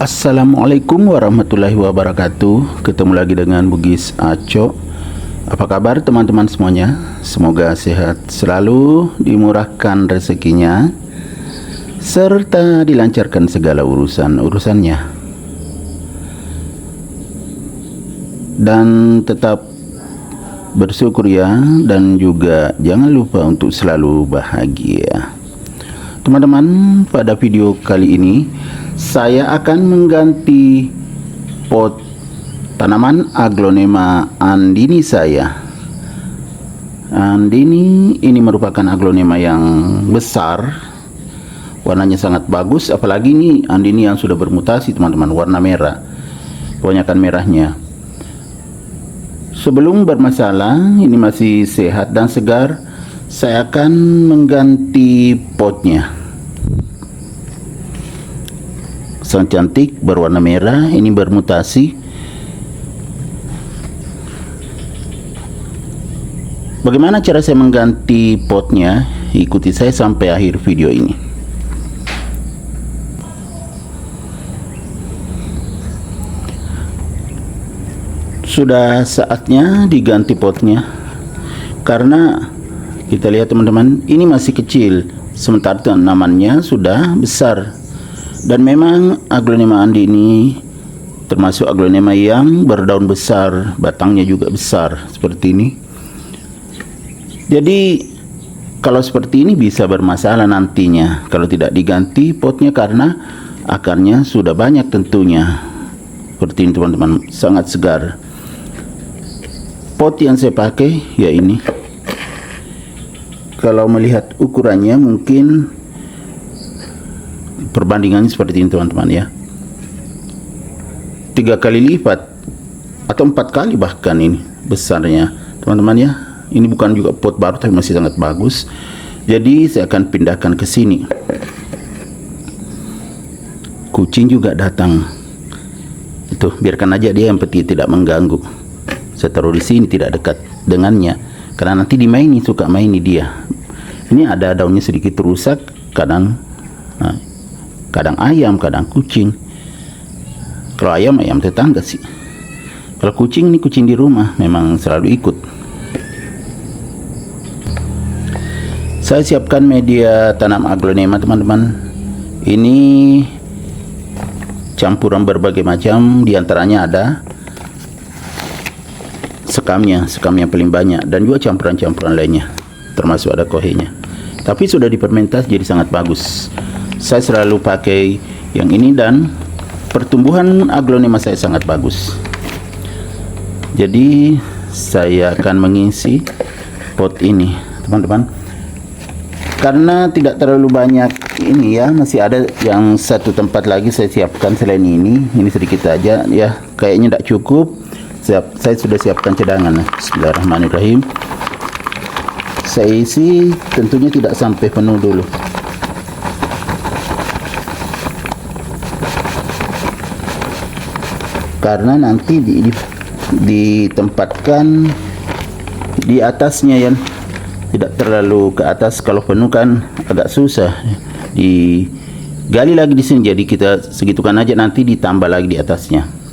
Assalamualaikum warahmatullahi wabarakatuh. Ketemu lagi dengan Bugis Aco. Apa kabar teman-teman semuanya? Semoga sehat selalu, dimurahkan rezekinya, serta dilancarkan segala urusannya. Dan tetap bersyukur ya, dan juga jangan lupa untuk selalu bahagia. Teman-teman, pada video kali ini saya akan mengganti pot tanaman Aglonema andini saya. Andini ini merupakan aglonema yang besar, warnanya sangat bagus, apalagi ini andini yang sudah bermutasi teman-teman, warna merah, kebanyakan merahnya. Sebelum bermasalah, ini masih sehat dan segar, saya akan mengganti potnya. Sangat cantik, berwarna merah, ini bermutasi. Bagaimana cara saya mengganti potnya? Ikuti saya sampai akhir video ini. Sudah saatnya diganti potnya, karena kita lihat teman-teman, ini masih kecil, sementara tanamannya sudah besar. Dan memang aglonema andini termasuk aglonema yang berdaun besar, batangnya juga besar seperti ini. Jadi kalau seperti ini bisa bermasalah nantinya kalau tidak diganti potnya, karena akarnya sudah banyak tentunya. Seperti ini teman-teman, sangat segar. Pot yang saya pakai ya ini. Kalau melihat ukurannya mungkin perbandingannya seperti ini teman-teman ya, 3 kali lipat atau 4 kali bahkan ini besarnya teman-teman ya. Ini bukan juga pot baru tapi masih sangat bagus. Jadi saya akan pindahkan ke sini. Kucing juga datang, itu biarkan aja dia, yang penting tidak mengganggu. Saya taruh di sini, tidak dekat dengannya, karena nanti dimaini, suka maini dia. Ini ada daunnya sedikit rusak, kadang ayam, kadang kucing. Kalau ayam tetangga sih. Kalau kucing, ini kucing di rumah memang selalu ikut. Saya siapkan media tanam aglonema teman-teman. Ini campuran berbagai macam, diantaranya ada sekamnya paling banyak, dan juga campuran-campuran lainnya, termasuk ada kohenya. Tapi sudah difermentasi jadi sangat bagus. Saya selalu pakai yang ini, dan pertumbuhan aglonema saya sangat bagus. Jadi saya akan mengisi pot ini teman-teman, karena tidak terlalu banyak ini ya, masih ada yang satu tempat lagi saya siapkan selain ini sedikit aja ya, kayaknya tidak cukup. Saya sudah siapkan cadangan. Bismillahirrahmanirrahim. Saya isi, tentunya tidak sampai penuh dulu. Karena nanti ditempatkan di atasnya ya, tidak terlalu ke atas. Kalau penuh kan agak susah digali lagi di sini, jadi kita segitukan aja, nanti ditambah lagi di atasnya.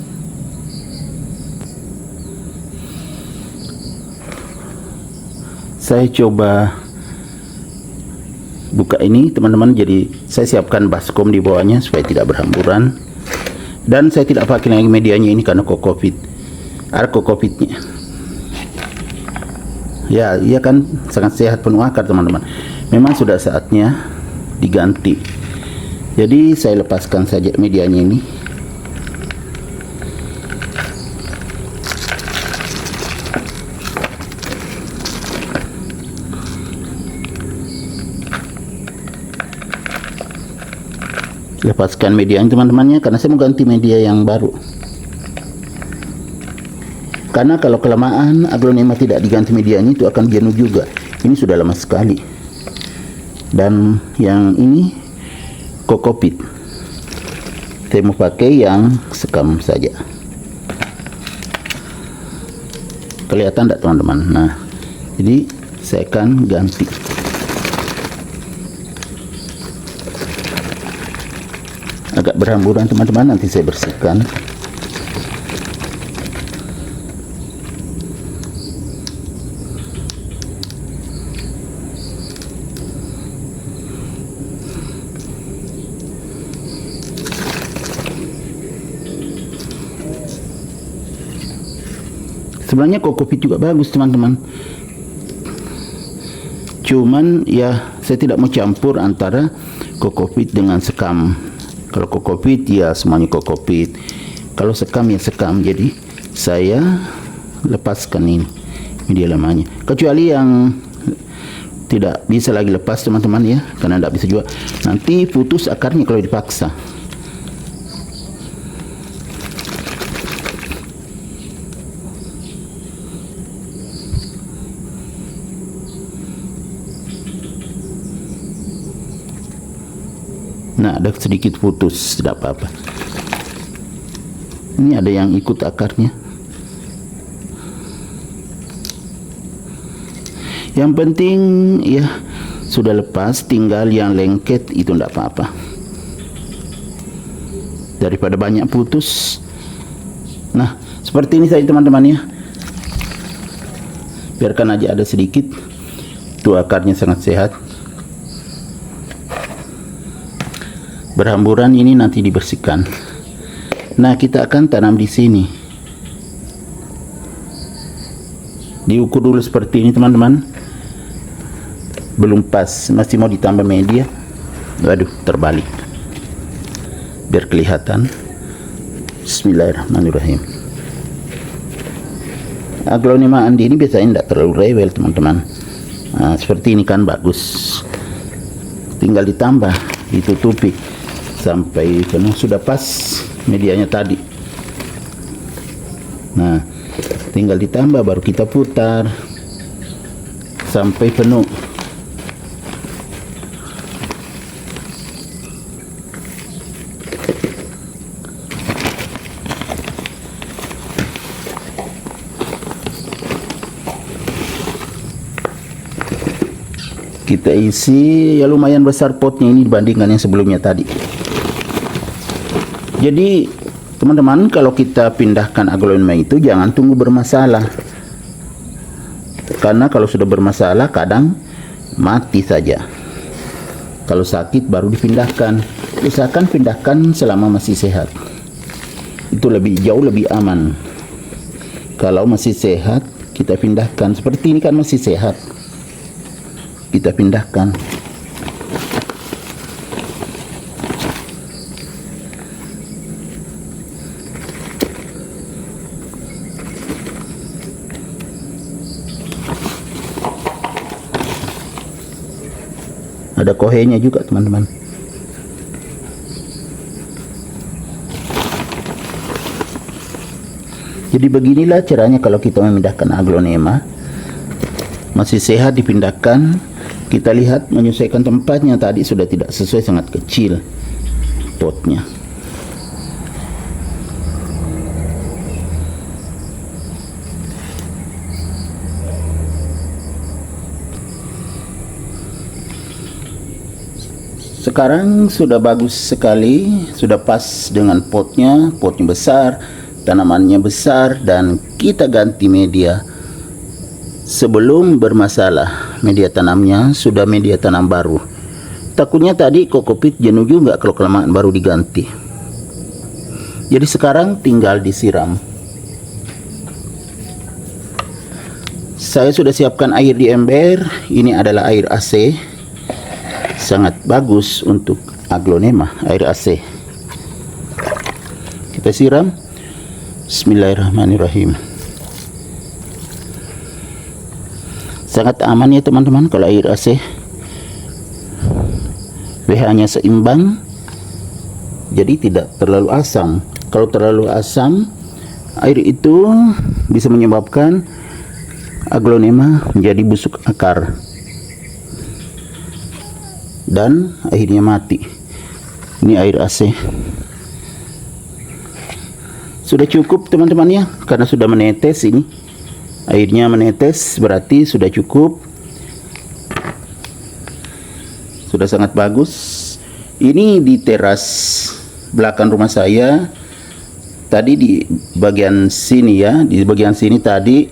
Saya coba buka ini teman-teman, jadi saya siapkan baskom di bawahnya supaya tidak berhamburan. Dan saya tidak pakai lagi medianya ini karena kokopit, ada kokopitnya. Ya, iya kan, sangat sehat, penuh akar teman-teman. Memang sudah saatnya diganti. Jadi saya lepaskan saja medianya ini. Lepaskan medianya teman-temannya, karena saya mau ganti media yang baru. Karena kalau kelamaan aglonema tidak diganti medianya, itu akan jenuh juga. Ini sudah lama sekali. Dan yang ini kokopit, saya mau pakai yang sekam saja. Kelihatan tidak teman-teman? Nah, jadi saya akan ganti. agak berhamburan teman-teman, nanti saya bersihkan. Sebenarnya kokopit juga bagus teman-teman, cuman ya saya tidak mau campur antara kokopit dengan sekam. Kalau kokopit ya semuanya kokopit, kalau sekam ya sekam. Jadi saya lepaskan ini media lemahnya, kecuali yang tidak bisa lagi lepas teman-teman ya, karena tidak bisa juga, nanti putus akarnya kalau dipaksa. Nah, ada sedikit putus, tidak apa-apa. Ini ada yang ikut akarnya. Yang penting ya sudah lepas, tinggal yang lengket itu tidak apa-apa. Daripada banyak putus. Nah, seperti ini saja teman-teman ya. Biarkan aja ada sedikit. Tuh akarnya sangat sehat. Berhamburan ini nanti dibersihkan. Nah, kita akan tanam di sini. Diukur dulu seperti ini teman-teman. Belum pas, masih mau ditambah media. Waduh, terbalik. Biar kelihatan. Bismillahirrahmanirrahim. Aglonema andi ini biasanya tidak terlalu rewel teman-teman. Nah, seperti ini kan bagus. Tinggal ditambah, ditutupi sampai penuh. Sudah pas medianya tadi. Nah, tinggal ditambah, baru kita putar sampai penuh. Kita isi ya lumayan besar potnya ini dibandingkan yang sebelumnya tadi. Jadi teman-teman, kalau kita pindahkan aglonema itu jangan tunggu bermasalah, karena kalau sudah bermasalah kadang mati saja. Kalau sakit baru dipindahkan. Usahakan pindahkan selama masih sehat, itu jauh lebih aman. Kalau masih sehat kita pindahkan. Seperti ini kan masih sehat, kita pindahkan. Ada kohenya juga teman-teman. Jadi beginilah caranya kalau kita memindahkan aglonema. Masih sehat dipindahkan. Kita lihat menyesuaikan tempatnya, tadi sudah tidak sesuai, sangat kecil potnya. Sekarang sudah bagus sekali, sudah pas dengan potnya besar, tanamannya besar, dan kita ganti media. Sebelum bermasalah, media tanamnya sudah media tanam baru. Takutnya tadi kokopit jenuh juga kalau kelamaan baru diganti. Jadi sekarang tinggal disiram. Saya sudah siapkan air di ember. Ini adalah air AC. Sangat bagus untuk aglonema, air AC. Kita siram. Bismillahirrahmanirrahim. Sangat aman ya teman-teman kalau air AC. pH-nya seimbang, jadi tidak terlalu asam. Kalau terlalu asam, air itu bisa menyebabkan aglonema menjadi busuk akar dan akhirnya mati. Ini air AC. Sudah cukup teman-teman ya, karena sudah menetes ini. Airnya menetes berarti sudah cukup. Sudah sangat bagus. Ini di teras belakang rumah saya. Tadi di bagian sini ya, di bagian sini tadi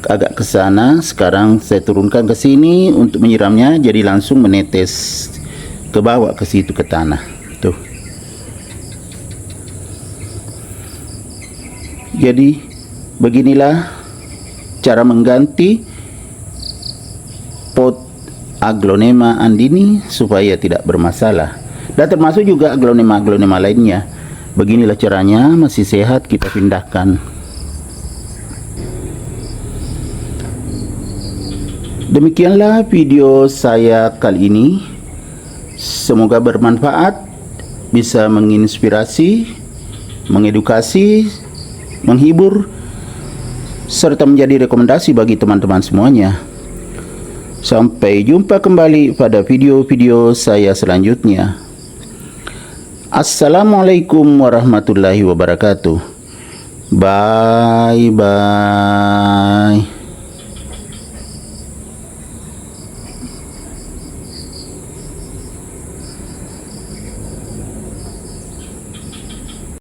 agak ke sana. Sekarang saya turunkan ke sini untuk menyiramnya, jadi langsung menetes ke bawah ke situ ke tanah. Tuh. Jadi beginilah cara mengganti pot Aglonema andini supaya tidak bermasalah, dan termasuk juga aglonema lainnya. Beginilah caranya, masih sehat kita pindahkan. Demikianlah video saya kali ini. Semoga bermanfaat, bisa menginspirasi, mengedukasi, menghibur, serta menjadi rekomendasi bagi teman-teman semuanya. Sampai jumpa kembali pada video-video saya selanjutnya. Assalamualaikum warahmatullahi wabarakatuh. Bye bye.